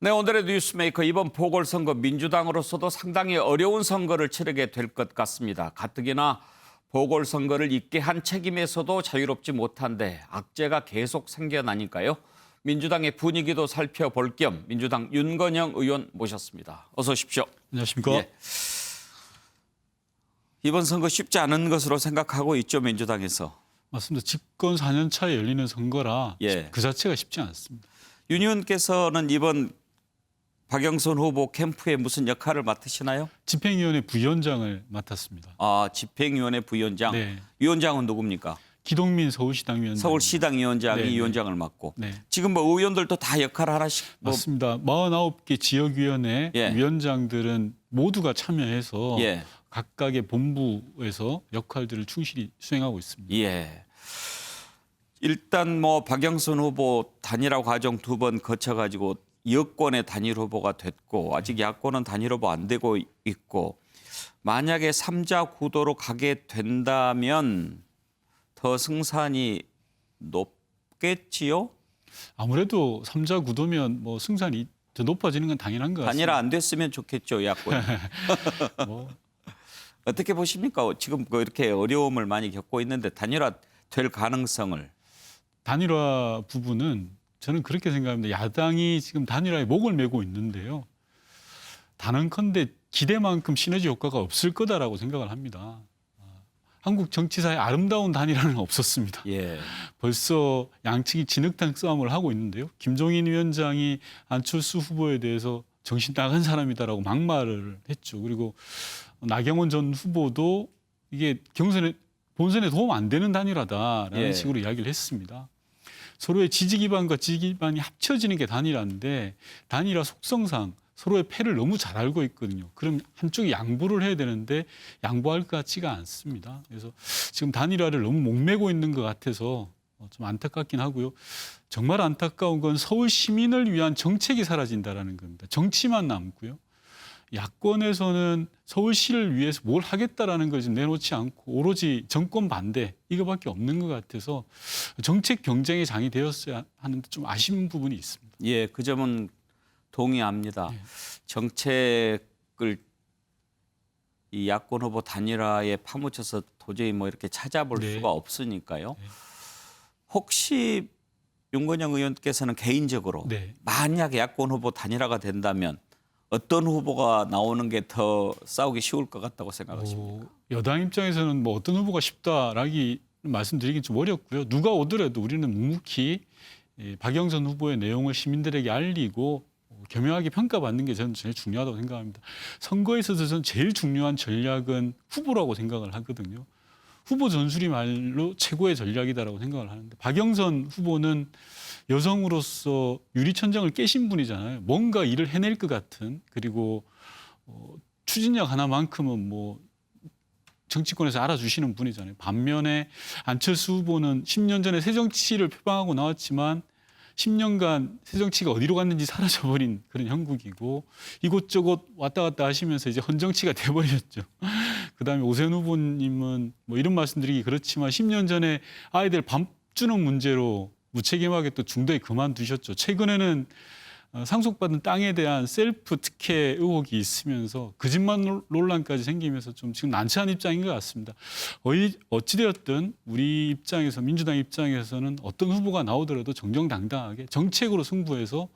네, 오늘의 뉴스메이커 이번 보궐선거 민주당으로서도 상당히 어려운 선거를 치르게 될 것 같습니다. 가뜩이나 보궐선거를 있게 한 책임에서도 자유롭지 못한데 악재가 계속 생겨나니까요. 민주당의 분위기도 살펴볼 겸 민주당 윤건영 의원 모셨습니다. 어서 오십시오. 안녕하십니까? 예. 이번 선거 쉽지 않은 것으로 생각하고 있죠, 민주당에서. 맞습니다. 집권 4년 차에 열리는 선거라 예. 그 자체가 쉽지 않습니다. 윤 의원께서는 이번 박영선 후보 캠프에 무슨 역할을 맡으시나요? 집행위원회 부위원장을 맡았습니다. 아, 집행위원회 부위원장. 네. 위원장은 누굽니까? 기동민 서울시당 위원장. 서울시당 위원장이 네, 네. 위원장을 맡고. 네. 지금 뭐 의원들도 다 역할 하나씩. 맞습니다. 49개 지역위원회 예. 위원장들은 모두가 참여해서 예. 각각의 본부에서 역할들을 충실히 수행하고 있습니다. 예. 일단 뭐 박영선 후보 단일화 과정 2번 거쳐가지고 여권의 단일 후보가 됐고 아직 야권은 단일 후보 안 되고 있고 만약에 3자 구도로 가게 된다면 더 승산이 높겠지요? 아무래도 3자 구도면 뭐 승산이 더 높아지는 건 당연한 것 같습니다. 단일화 안 됐으면 좋겠죠, 야권. 뭐 어떻게 보십니까? 지금 이렇게 어려움을 많이 겪고 있는데 단일화 될 가능성을. 단일화 부분은 저는 그렇게 생각합니다. 야당이 지금 단일화에 목을 메고 있는데요. 단언컨대 기대만큼 시너지 효과가 없을 거다라고 생각을 합니다. 한국 정치사에 아름다운 단일화는 없었습니다. 예. 벌써 양측이 진흙탕 싸움을 하고 있는데요. 김종인 위원장이 안철수 후보에 대해서 정신 나간 사람이다라고 막말을 했죠. 그리고 나경원 전 후보도 이게 본선에 도움 안 되는 단일화다라는 예. 식으로 이야기를 했습니다. 서로의 지지 기반과 지지 기반이 합쳐지는 게 단일화인데 단일화 속성상 서로의 패를 너무 잘 알고 있거든요. 그럼 한쪽이 양보를 해야 되는데 양보할 것 같지가 않습니다. 그래서 지금 단일화를 너무 목매고 있는 것 같아서 좀 안타깝긴 하고요. 정말 안타까운 건 서울 시민을 위한 정책이 사라진다라는 겁니다. 정치만 남고요. 야권에서는 서울시를 위해서 뭘 하겠다라는 걸 지금 내놓지 않고 오로지 정권 반대 이거밖에 없는 것 같아서 정책 경쟁의 장이 되었어야 하는데 좀 아쉬운 부분이 있습니다. 예, 그 점은 동의합니다. 예. 정책을 이 야권 후보 단일화에 파묻혀서 도저히 뭐 이렇게 찾아볼 네. 수가 없으니까요. 네. 혹시 윤건영 의원께서는 개인적으로 네. 만약에 야권 후보 단일화가 된다면 어떤 후보가 나오는 게 더 싸우기 쉬울 것 같다고 생각하십니까? 여당 입장에서는 뭐 어떤 후보가 쉽다라기 말씀드리긴 좀 어렵고요. 누가 오더라도 우리는 묵묵히 박영선 후보의 내용을 시민들에게 알리고 겸허하게 평가받는 게 저는 제일 중요하다고 생각합니다. 선거에 있어서 저는 제일 중요한 전략은 후보라고 생각을 하거든요. 후보 전술이말로 최고의 전략이다라고 생각을 하는데 박영선 후보는 여성으로서 유리천장을 깨신 분이잖아요. 뭔가 일을 해낼 것 같은 그리고 추진력 하나만큼은 뭐 정치권에서 알아주시는 분이잖아요. 반면에 안철수 후보는 10년 전에 새정치를 표방하고 나왔지만 10년간 새정치가 어디로 갔는지 사라져버린 그런 형국이고 이곳저곳 왔다 갔다 하시면서 이제 헌정치가 돼버렸죠. 그다음에 오세훈 후보님은 뭐 이런 말씀드리기 그렇지만 10년 전에 아이들 밥 주는 문제로 무책임하게 또 중도에 그만두셨죠. 최근에는 상속받은 땅에 대한 셀프 특혜 의혹이 있으면서 거짓말 논란까지 생기면서 좀 지금 난처한 입장인 것 같습니다. 어찌되었든 우리 입장에서 민주당 입장에서는 어떤 후보가 나오더라도 정정당당하게 정책으로 승부해서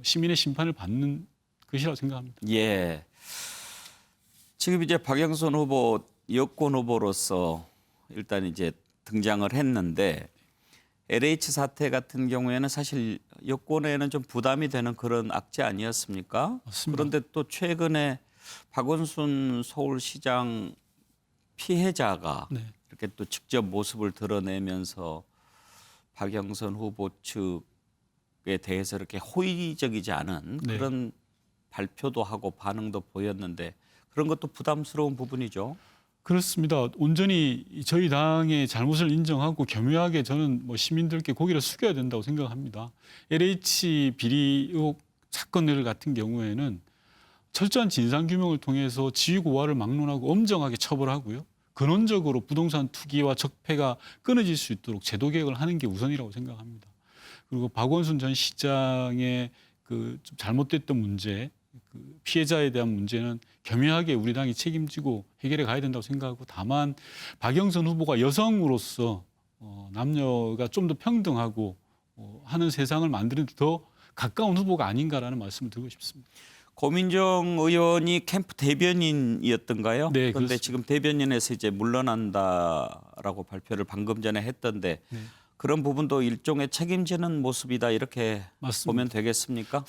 시민의 심판을 받는 것이라고 생각합니다. 예. 지금 이제 박영선 후보 여권 후보로서 일단 이제 등장을 했는데 LH 사태 같은 경우에는 사실 여권에는 좀 부담이 되는 그런 악재 아니었습니까? 맞습니다. 그런데 또 최근에 박원순 서울시장 피해자가 네. 이렇게 또 직접 모습을 드러내면서 박영선 후보 측에 대해서 이렇게 호의적이지 않은 네. 그런 발표도 하고 반응도 보였는데 그런 것도 부담스러운 부분이죠. 그렇습니다. 온전히 저희 당의 잘못을 인정하고 겸허하게 저는 뭐 시민들께 고개를 숙여야 된다고 생각합니다. LH 비리 의혹 사건들 같은 경우에는 철저한 진상규명을 통해서 지위고하를 막론하고 엄정하게 처벌하고요. 근원적으로 부동산 투기와 적폐가 끊어질 수 있도록 제도 개혁을 하는 게 우선이라고 생각합니다. 그리고 박원순 전 시장의 좀 잘못됐던 문제, 그 피해자에 대한 문제는 겸허하게 우리 당이 책임지고 해결해 가야 된다고 생각하고, 다만 박영선 후보가 여성으로서 남녀가 좀 더 평등하고 하는 세상을 만드는 데 더 가까운 후보가 아닌가라는 말씀을 드리고 싶습니다. 고민정 의원이 캠프 대변인이었던가요? 네, 그런데 그렇습니다. 지금 대변인에서 이제 물러난다라고 발표를 방금 전에 했던데 네. 그런 부분도 일종의 책임지는 모습이다 이렇게 맞습니다. 보면 되겠습니까?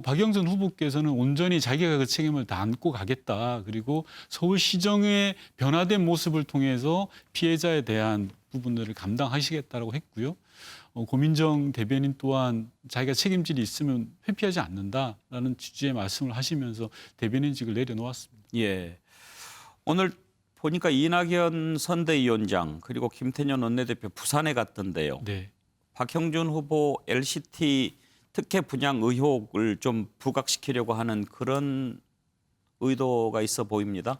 박영선 후보께서는 온전히 자기가 그 책임을 다 안고 가겠다. 그리고 서울시정의 변화된 모습을 통해서 피해자에 대한 부분들을 감당하시겠다라고 했고요. 고민정 대변인 또한 자기가 책임질 일이 있으면 회피하지 않는다라는 취지의 말씀을 하시면서 대변인직을 내려놓았습니다. 예. 오늘 보니까 이낙연 선대위원장 그리고 김태년 원내대표 부산에 갔던데요. 네. 박형준 후보 LCT 특혜 분양 의혹을 좀 부각시키려고 하는 그런 의도가 있어 보입니다.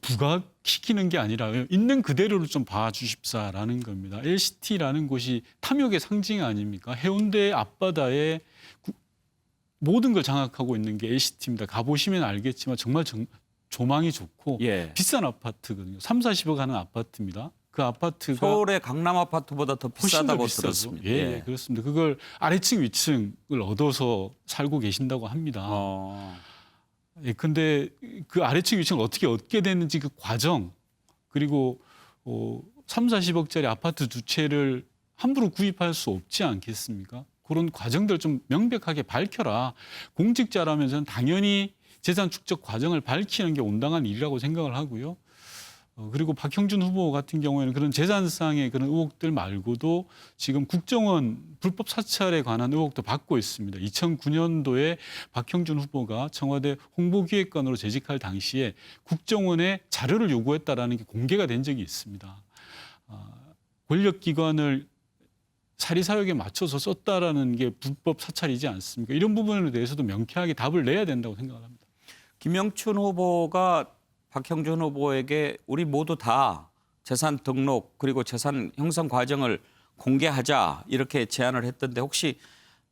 부각시키는 게 아니라 있는 그대로를 좀 봐주십사라는 겁니다. LCT라는 곳이 탐욕의 상징 아닙니까? 해운대 앞바다에 모든 걸 장악하고 있는 게 LCT입니다. 가보시면 알겠지만 정말 조망이 좋고 예. 비싼 아파트거든요. 3, 40억 하는 아파트입니다. 그 아파트가 서울의 강남 아파트보다 더 훨씬 더 비싸다고 비싸죠. 들었습니다. 예, 그렇습니다. 그걸 아래층, 위층을 얻어서 살고 계신다고 합니다. 예, 근데 그 아래층, 위층을 어떻게 얻게 됐는지 그 과정, 그리고 3, 40억짜리 아파트 두 채를 함부로 구입할 수 없지 않겠습니까? 그런 과정들 좀 명백하게 밝혀라. 공직자라면서는 당연히 재산 축적 과정을 밝히는 게 온당한 일이라고 생각을 하고요. 그리고 박형준 후보 같은 경우에는 그런 재산상의 그런 의혹들 말고도 지금 국정원 불법 사찰에 관한 의혹도 받고 있습니다. 2009년도에 박형준 후보가 청와대 홍보기획관으로 재직할 당시에 국정원에 자료를 요구했다라는 게 공개가 된 적이 있습니다. 권력기관을 사리사욕에 맞춰서 썼다라는 게 불법 사찰이지 않습니까? 이런 부분에 대해서도 명쾌하게 답을 내야 된다고 생각합니다. 김영춘 후보가 박형준 후보에게 우리 모두 다 재산 등록 그리고 재산 형성 과정을 공개하자 이렇게 제안을 했던데 혹시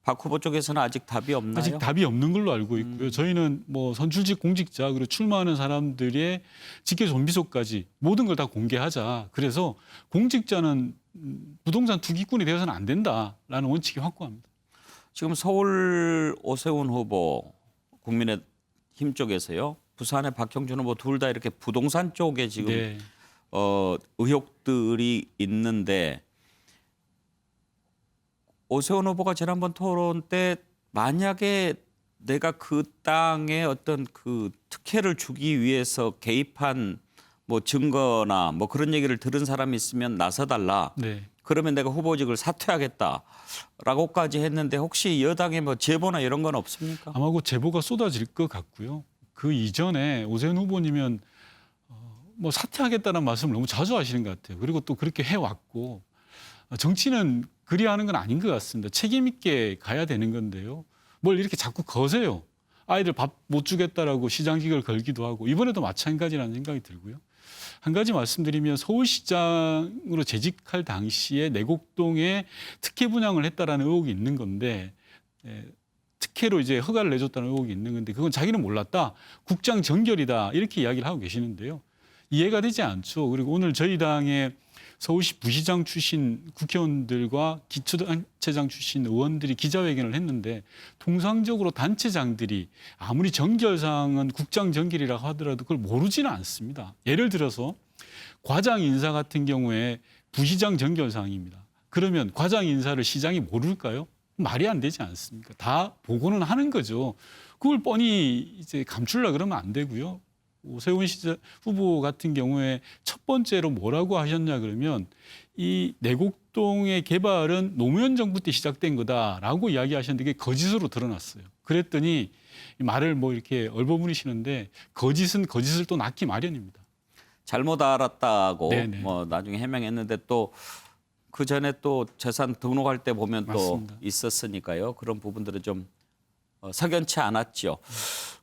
박 후보 쪽에서는 아직 답이 없나요? 아직 답이 없는 걸로 알고 있고요. 저희는 뭐 선출직 공직자 그리고 출마하는 사람들의 직계 존비속까지 모든 걸 다 공개하자. 그래서 공직자는 부동산 투기꾼이 되어서는 안 된다라는 원칙이 확고합니다. 지금 서울 오세훈 후보 국민의힘 쪽에서요. 부산의 박형준 후보 둘 다 이렇게 부동산 쪽에 지금 네. 의혹들이 있는데 오세훈 후보가 지난번 토론 때 만약에 내가 그 땅에 어떤 그 특혜를 주기 위해서 개입한 뭐 증거나 뭐 그런 얘기를 들은 사람이 있으면 나서달라. 네. 그러면 내가 후보직을 사퇴하겠다라고까지 했는데 혹시 여당에 뭐 제보나 이런 건 없습니까? 아마 그 제보가 쏟아질 것 같고요. 그 이전에 오세훈 후보님은 뭐 사퇴하겠다는 말씀을 너무 자주 하시는 것 같아요. 그리고 또 그렇게 해왔고 정치는 그리하는 건 아닌 것 같습니다. 책임 있게 가야 되는 건데요. 뭘 이렇게 자꾸 거세요. 아이들 밥 못 주겠다라고 시장직을 걸기도 하고 이번에도 마찬가지라는 생각이 들고요. 한 가지 말씀드리면 서울시장으로 재직할 당시에 내곡동에 특혜 분양을 했다라는 의혹이 있는 건데 특혜로 이제 허가를 내줬다는 의혹이 있는 건데 그건 자기는 몰랐다. 국장 정결이다. 이렇게 이야기를 하고 계시는데요. 이해가 되지 않죠. 그리고 오늘 저희 당의 서울시 부시장 출신 국회의원들과 기초단체장 출신 의원들이 기자회견을 했는데 통상적으로 단체장들이 아무리 정결사항은 국장 정결이라고 하더라도 그걸 모르지는 않습니다. 예를 들어서 과장 인사 같은 경우에 부시장 정결사항입니다. 그러면 과장 인사를 시장이 모를까요? 말이 안 되지 않습니까? 다 보고는 하는 거죠. 그걸 뻔히 이제 감추려 그러면 안 되고요. 오세훈 후보 같은 경우에 첫 번째로 뭐라고 하셨냐 그러면 이 내곡동의 개발은 노무현 정부 때 시작된 거다라고 이야기하셨는데 그게 거짓으로 드러났어요. 그랬더니 말을 뭐 이렇게 얼버무리시는데 거짓은 거짓을 또 낳기 마련입니다. 잘못 알았다고 네네. 뭐 나중에 해명했는데 또 그 전에 또 재산 등록할 때 보면 맞습니다. 또 있었으니까요. 그런 부분들은 좀 석연치 않았죠.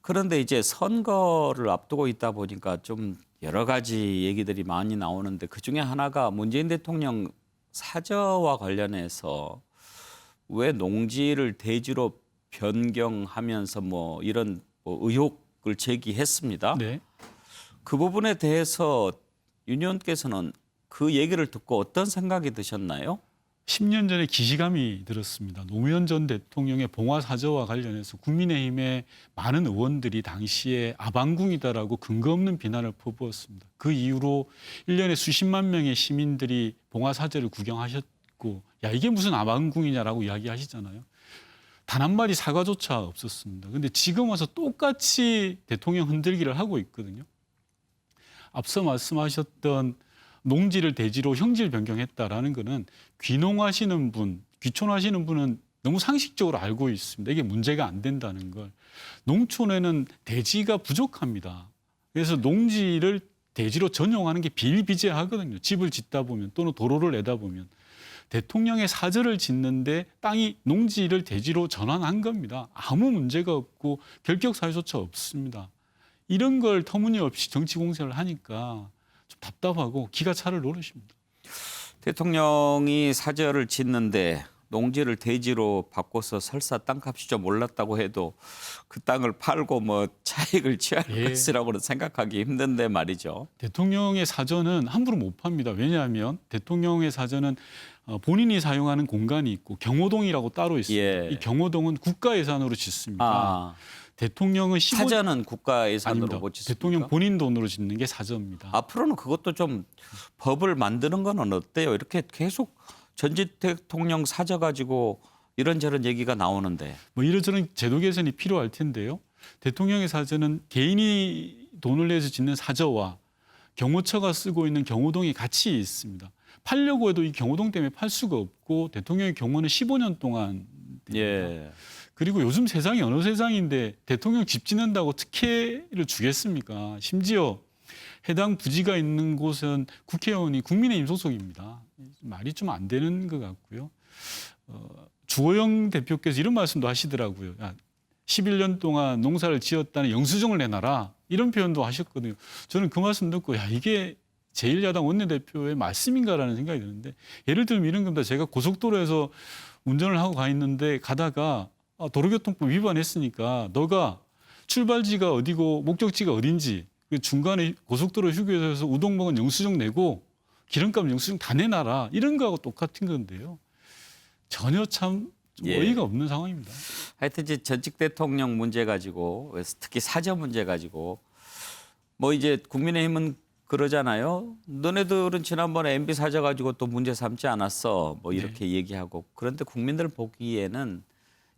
그런데 이제 선거를 앞두고 있다 보니까 좀 여러 가지 얘기들이 많이 나오는데 그중에 하나가 문재인 대통령 사저와 관련해서 왜 농지를 대지로 변경하면서 뭐 이런 뭐 의혹을 제기했습니다. 네. 그 부분에 대해서 윤 의원께서는 그 얘기를 듣고 어떤 생각이 드셨나요? 10년 전에 기시감이 들었습니다. 노무현 전 대통령의 봉화 사저와 관련해서 국민의힘의 많은 의원들이 당시에 아방궁이다라고 근거 없는 비난을 퍼부었습니다. 그 이후로 1년에 수십만 명의 시민들이 봉화 사저를 구경하셨고 야 이게 무슨 아방궁이냐라고 이야기하시잖아요. 단 한 마디 사과조차 없었습니다. 그런데 지금 와서 똑같이 대통령 흔들기를 하고 있거든요. 앞서 말씀하셨던 농지를 대지로 형질 변경했다라는 거는 귀농하시는 분, 귀촌하시는 분은 너무 상식적으로 알고 있습니다. 이게 문제가 안 된다는 걸. 농촌에는 대지가 부족합니다. 그래서 농지를 대지로 전용하는 게 비일비재하거든요. 집을 짓다 보면 또는 도로를 내다 보면. 대통령의 사저를 짓는데 땅이 농지를 대지로 전환한 겁니다. 아무 문제가 없고 결격 사유조차 없습니다. 이런 걸 터무니없이 정치 공세를 하니까 좀 답답하고 기가 차를 노릇입니다. 대통령이 사저를 짓는데 농지를 대지로 바꿔서 설사 땅값이 좀 올랐다고 해도 그 땅을 팔고 뭐 차익을 취할 예. 것이라고는 생각하기 힘든데 말이죠. 대통령의 사저는 함부로 못 팝니다. 왜냐하면 대통령의 사저는 본인이 사용하는 공간이 있고 경호동이라고 따로 있습니다. 예. 이 경호동은 국가 예산으로 짓습니다. 아, 대통령은 사저는 국가 예산으로 아닙니다. 못 짓습니까? 대통령 본인 돈으로 짓는 게 사저입니다. 앞으로는 그것도 좀 법을 만드는 건 어때요? 이렇게 계속 전직 대통령 사저 가지고 이런저런 얘기가 나오는데. 뭐 이런저런 제도 개선이 필요할 텐데요. 대통령의 사저는 개인이 돈을 내서 짓는 사저와 경호처가 쓰고 있는 경호동이 같이 있습니다. 팔려고 해도 이 경호동 때문에 팔 수가 없고 대통령의 경호는 15년 동안 됩니다. 예. 그리고 요즘 세상이 어느 세상인데 대통령 집 짓는다고 특혜를 주겠습니까? 심지어 해당 부지가 있는 곳은 국회의원이 국민의힘 소속입니다. 말이 좀 안 되는 것 같고요. 주호영 대표께서 이런 말씀도 하시더라고요. 야, 11년 동안 농사를 지었다는 영수증을 내놔라. 이런 표현도 하셨거든요. 저는 그 말씀 듣고 야 이게 제1야당 원내대표의 말씀인가라는 생각이 드는데 예를 들면 이런 겁니다. 제가 고속도로에서 운전을 하고 가 있는데 가다가 도로교통법 위반했으니까 너가 출발지가 어디고 목적지가 어딘지 그 중간에 고속도로 휴게소에서 우동 먹은 영수증 내고 기름값 영수증 다 내놔라. 이런 거하고 똑같은 건데요. 전혀 참 예. 어이가 없는 상황입니다. 하여튼 이제 전직 대통령 문제 가지고 특히 사저 문제 가지고 뭐 이제 국민의힘은 그러잖아요. 너네들은 지난번에 MB 사저 가지고 또 문제 삼지 않았어. 뭐 이렇게 얘기하고 그런데 국민들 보기에는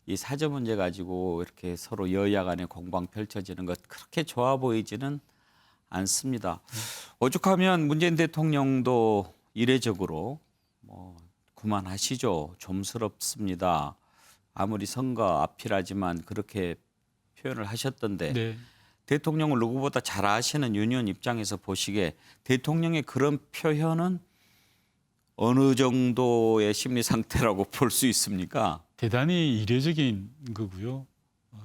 이 사저 문제 가지고 이렇게 서로 여야 간에 공방 펼쳐지는 것 그렇게 좋아 보이지는 않습니다. 오죽하면 문재인 대통령도 이례적으로 뭐 그만하시죠. 좀스럽습니다. 아무리 선거 앞이라지만 그렇게 표현을 하셨던데 네. 대통령을 누구보다 잘 아시는 윤 의원 입장에서 보시기에 대통령의 그런 표현은 어느 정도의 심리 상태라고 볼 수 있습니까? 대단히 이례적인 거고요.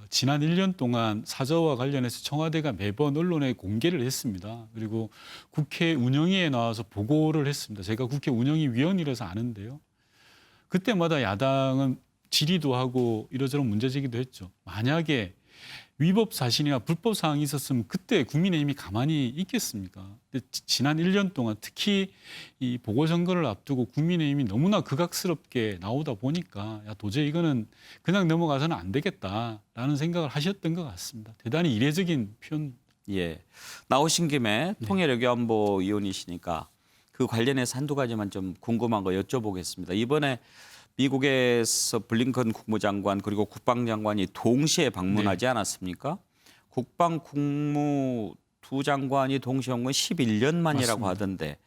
지난 1년 동안 사저와 관련해서 청와대가 매번 언론에 공개를 했습니다. 그리고 국회 운영위에 나와서 보고를 했습니다. 제가 국회 운영위 위원이라서 아는데요. 그때마다 야당은 질의도 하고 이러저런 문제 제기도 했죠. 만약에 위법 사실이나 불법 사항이 있었으면 그때 국민의힘이 가만히 있겠습니까? 근데 지난 1년 동안 특히 이 보궐선거를 앞두고 국민의힘이 너무나 극악스럽게 나오다 보니까 야, 도저히 이거는 그냥 넘어가서는 안 되겠다라는 생각을 하셨던 것 같습니다. 대단히 이례적인 표현. 예. 나오신 김에 통일외교안보 위원이시니까 그 관련해서 한두 가지만 좀 궁금한 거 여쭤보겠습니다. 이번에 미국에서 블링컨 국무장관 그리고 국방장관이 동시에 방문하지 않았습니까? 국방 국무 두 장관이 동시에 온 건 11년 만이라고 맞습니다. 하던데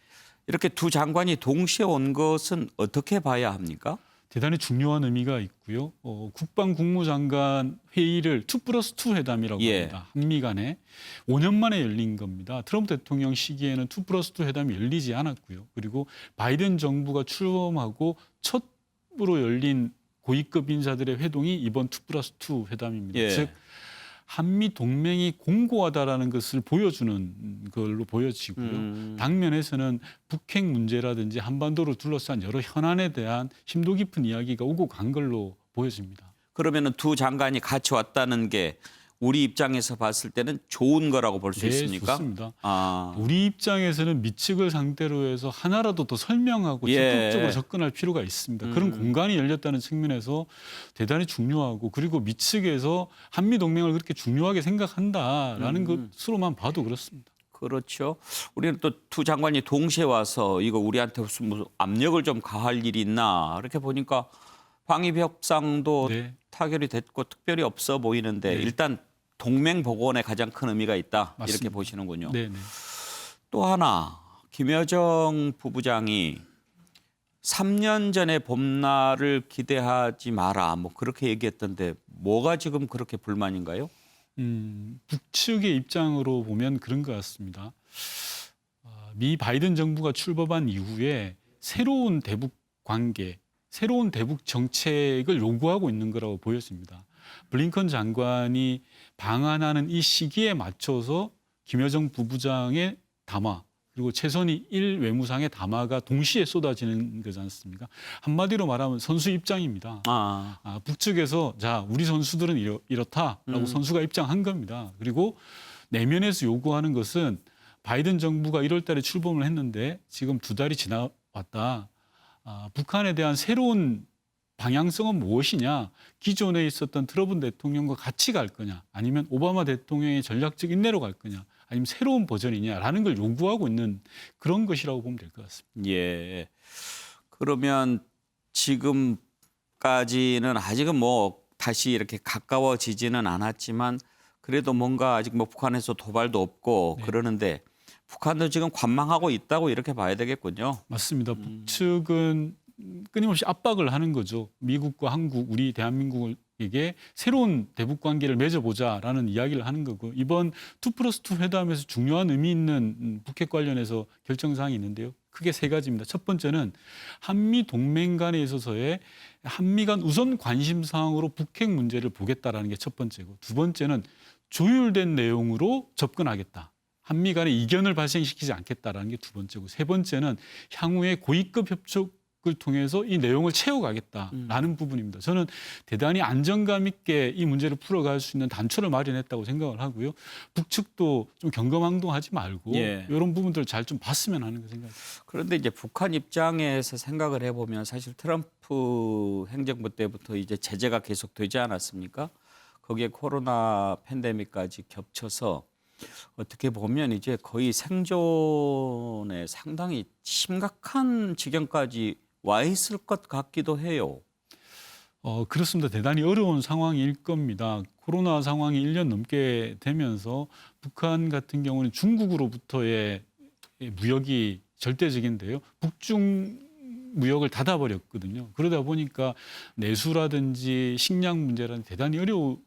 이렇게 두 장관이 동시에 온 것은 어떻게 봐야 합니까? 대단히 중요한 의미가 있고요. 국방 국무장관 회의를 2+2 회담이라고 예. 합니다. 한미 간에 5년 만에 열린 겁니다. 트럼프 대통령 시기에는 2+2 회담이 열리지 않았고요. 그리고 바이든 정부가 출범하고 첫으로 열린 고위급 인사들의 회동이 이번 2+2 회담입니다. 예. 즉 한미 동맹이 공고하다라는 것을 보여주는 걸로 보여지고요. 당면에서는 북핵 문제라든지 한반도를 둘러싼 여러 현안에 대한 심도 깊은 이야기가 오고 간 걸로 보여집니다. 그러면은 두 장관이 같이 왔다는 게 우리 입장에서 봤을 때는 좋은 거라고 볼 수 네, 있습니까? 좋습니다. 아, 우리 입장에서는 미측을 상대로 해서 하나라도 더 설명하고 예. 적극적으로 접근할 필요가 있습니다. 그런 공간이 열렸다는 측면에서 대단히 중요하고 그리고 미측에서 한미 동맹을 그렇게 중요하게 생각한다라는 것으로만 봐도 그렇습니다. 그렇죠. 우리는 또 두 장관이 동시에 와서 이거 우리한테 무슨 압력을 좀 가할 일이 있나 이렇게 보니까 방위비 협상도 네. 타결이 됐고 특별히 없어 보이는데 네. 일단 동맹 복원에 가장 큰 의미가 있다 이렇게 맞습니다. 보시는군요. 네, 네. 또 하나 김여정 부부장이 3년 전에 봄날을 기대하지 마라 뭐 그렇게 얘기했던데 뭐가 지금 그렇게 불만인가요? 북측의 입장으로 보면 그런 것 같습니다. 미 바이든 정부가 출범한 이후에 새로운 대북 관계, 새로운 대북 정책을 요구하고 있는 거라고 보였습니다. 블링컨 장관이 방한하는 이 시기에 맞춰서 김여정 부부장의 담화 그리고 최선희 일 외무상의 담화가 동시에 쏟아지는 거지 않습니까? 한마디로 말하면 선수 입장입니다. 북측에서 자 우리 선수들은 이렇다라고 선수가 입장한 겁니다. 그리고 내면에서 요구하는 것은 바이든 정부가 1월 달에 출범을 했는데 지금 2달이 지나왔다. 북한에 대한 새로운 방향성은 무엇이냐? 기존에 있었던 트럼프 대통령과 같이 갈 거냐? 아니면 오바마 대통령의 전략적 인내로 갈 거냐? 아니면 새로운 버전이냐라는 걸 요구하고 있는 그런 것이라고 보면 될 것 같습니다. 예. 그러면 지금까지는 아직은 뭐 다시 이렇게 가까워지지는 않았지만 그래도 뭔가 아직 뭐 북한에서 도발도 없고 네. 그러는데 북한도 지금 관망하고 있다고 이렇게 봐야 되겠군요. 맞습니다. 북측은 끊임없이 압박을 하는 거죠. 미국과 한국, 우리 대한민국에게 새로운 대북 관계를 맺어보자라는 이야기를 하는 거고 이번 2+2 회담에서 중요한 의미 있는 북핵 관련해서 결정사항이 있는데요. 크게 세 가지입니다. 첫 번째는 한미 동맹 간에 있어서의 한미 간 우선 관심 사항으로 북핵 문제를 보겠다라는 게 첫 번째고 두 번째는 조율된 내용으로 접근하겠다. 한미 간의 이견을 발생시키지 않겠다라는 게 두 번째고 세 번째는 향후에 고위급 협촉을 통해서 이 내용을 채워가겠다라는 부분입니다. 저는 대단히 안정감 있게 이 문제를 풀어갈 수 있는 단초를 마련했다고 생각을 하고요. 북측도 좀 경거망동하지 말고 예. 이런 부분들을 잘 좀 봤으면 하는 거 생각합니다. 그런데 이제 북한 입장에서 생각을 해보면 사실 트럼프 행정부 때부터 이제 제재가 계속되지 않았습니까? 거기에 코로나 팬데믹까지 겹쳐서 어떻게 보면 이제 거의 생존에 상당히 심각한 지경까지 와 있을 것 같기도 해요. 그렇습니다. 대단히 어려운 상황일 겁니다. 코로나 상황이 1년 넘게 되면서 북한 같은 경우는 중국으로부터의 무역이 절대적인데요. 북중 무역을 닫아버렸거든요. 그러다 보니까 내수라든지 식량 문제라든지 대단히 어려울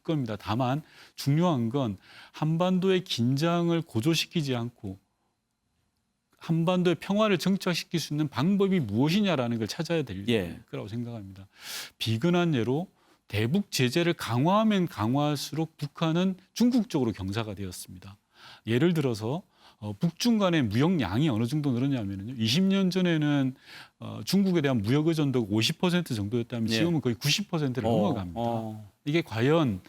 겁니다. 다만 중요한 건 한반도의 긴장을 고조시키지 않고 한반도의 평화를 정착시킬 수 있는 방법이 무엇이냐라는 걸 찾아야 될 거라고 생각합니다. 비근한 예로 대북 제재를 강화하면 강화할수록 북한은 중국 쪽으로 경사가 되었습니다. 예를 들어서 북중 간의 무역량이 어느 정도 늘었냐면요. 20년 전에는 중국에 대한 무역 의존도가 50% 정도였다면 지금은 거의 90%를 넘어갑니다. 이게 과연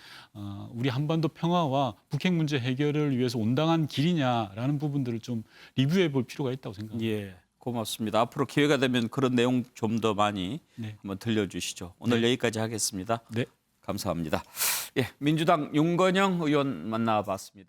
우리 한반도 평화와 북핵 문제 해결을 위해서 온당한 길이냐라는 부분들을 좀 리뷰해 볼 필요가 있다고 생각합니다. 예, 고맙습니다. 앞으로 기회가 되면 그런 내용 좀 더 많이 한번 들려주시죠. 오늘 여기까지 하겠습니다. 네. 감사합니다. 예, 민주당 윤건영 의원 만나봤습니다.